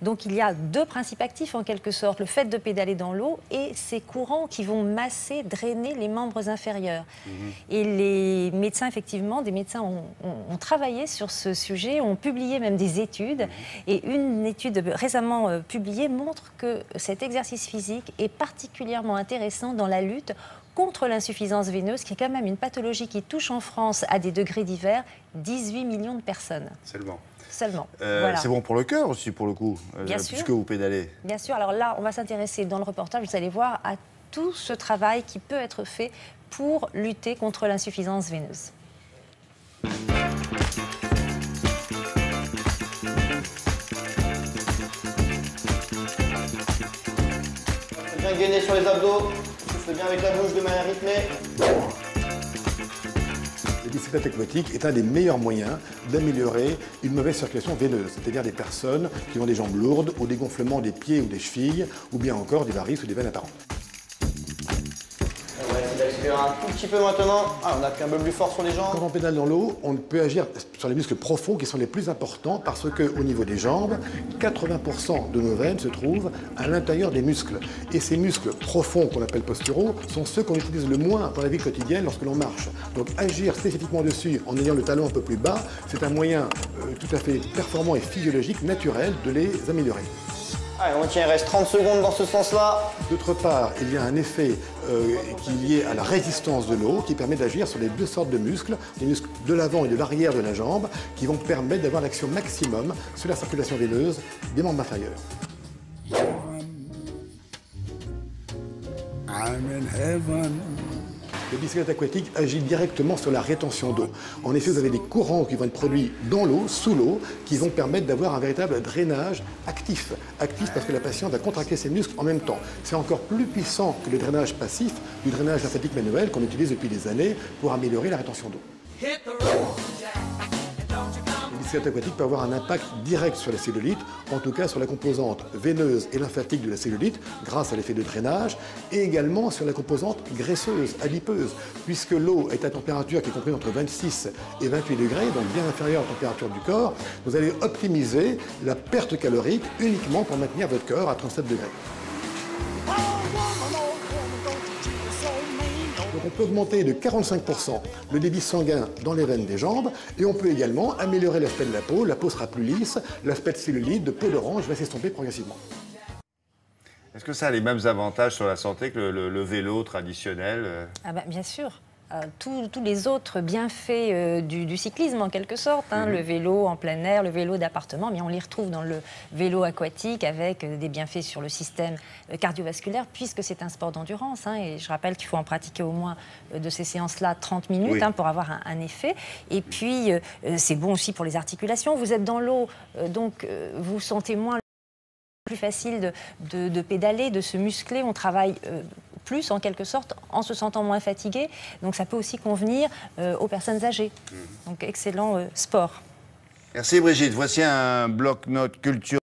Donc il y a deux principes actifs en quelque sorte, le fait de pédaler dans l'eau et ces courants qui vont masser, drainer les membres inférieurs. Et les médecins, effectivement, des médecins ont travaillé sur ce sujet, ont publié même des études. Et une étude récemment publiée montre que cet exercice physique est particulièrement intéressant dans la lutte contre l'insuffisance veineuse, qui est quand même une pathologie qui touche en France à des degrés divers 18 millions de personnes. Seulement. Voilà. C'est bon pour le cœur aussi, pour le coup, puisque vous pédalez. Bien sûr. Alors là, on va s'intéresser dans le reportage, vous allez voir, à tout ce travail qui peut être fait pour lutter contre l'insuffisance veineuse. Bien gainer sur les abdos, soufflez bien avec la bouche de manière rythmée. La bicyclette aquatique est un des meilleurs moyens d'améliorer une mauvaise circulation veineuse, c'est-à-dire des personnes qui ont des jambes lourdes ou des gonflements des pieds ou des chevilles, ou bien encore des varices ou des veines apparentes. On va essayer d'accélérer un tout petit peu maintenant. Ah, on appuie un peu plus fort sur les jambes. Quand on pédale dans l'eau, on peut agir sur les muscles profonds qui sont les plus importants parce qu'au niveau des jambes, 80% de nos veines se trouvent à l'intérieur des muscles. Et ces muscles profonds qu'on appelle posturaux sont ceux qu'on utilise le moins dans la vie quotidienne lorsque l'on marche. Donc agir spécifiquement dessus en ayant le talon un peu plus bas, c'est un moyen tout à fait performant et physiologique, naturel, de les améliorer. Allez, on tient, il reste 30 secondes dans ce sens-là. D'autre part, il y a un effet qui est lié à la résistance de l'eau, qui permet d'agir sur les deux sortes de muscles, les muscles de l'avant et de l'arrière de la jambe, qui vont permettre d'avoir l'action maximum sur la circulation veineuse des membres inférieurs. I'm in heaven. Le bicyclette aquatique agit directement sur la rétention d'eau. En effet, vous avez des courants qui vont être produits dans l'eau, sous l'eau, qui vont permettre d'avoir un véritable drainage actif. Actif parce que la patiente va contracter ses muscles en même temps. C'est encore plus puissant que le drainage passif, du drainage lymphatique manuel qu'on utilise depuis des années pour améliorer la rétention d'eau. Le bicyclette aquatique peut avoir un impact direct sur la cellulite, en tout cas sur la composante veineuse et lymphatique de la cellulite, grâce à l'effet de drainage, et également sur la composante graisseuse, adipeuse, puisque l'eau est à température qui est comprise entre 26 et 28 degrés, donc bien inférieure à la température du corps. Vous allez optimiser la perte calorique uniquement pour maintenir votre corps à 37 degrés. Donc on peut augmenter de 45% le débit sanguin dans les veines des jambes et on peut également améliorer l'aspect de la peau sera plus lisse, l'aspect de cellulite, de peau d'orange va s'estomper progressivement. Est-ce que ça a les mêmes avantages sur la santé que le vélo traditionnel? Ah bah, bien sûr. Tous les autres bienfaits du cyclisme en quelque sorte, hein, le vélo en plein air, le vélo d'appartement, mais on les retrouve dans le vélo aquatique avec des bienfaits sur le système cardiovasculaire puisque c'est un sport d'endurance, hein, et je rappelle qu'il faut en pratiquer au moins de ces séances-là 30 minutes hein, pour avoir un effet. Et puis c'est bon aussi pour les articulations. Vous êtes dans l'eau, donc vous sentez moins plus facile de pédaler, de se muscler, on travaille plus en quelque sorte en se sentant moins fatigué, donc ça peut aussi convenir aux personnes âgées. Donc excellent sport. Merci Brigitte, voici un bloc-notes culture.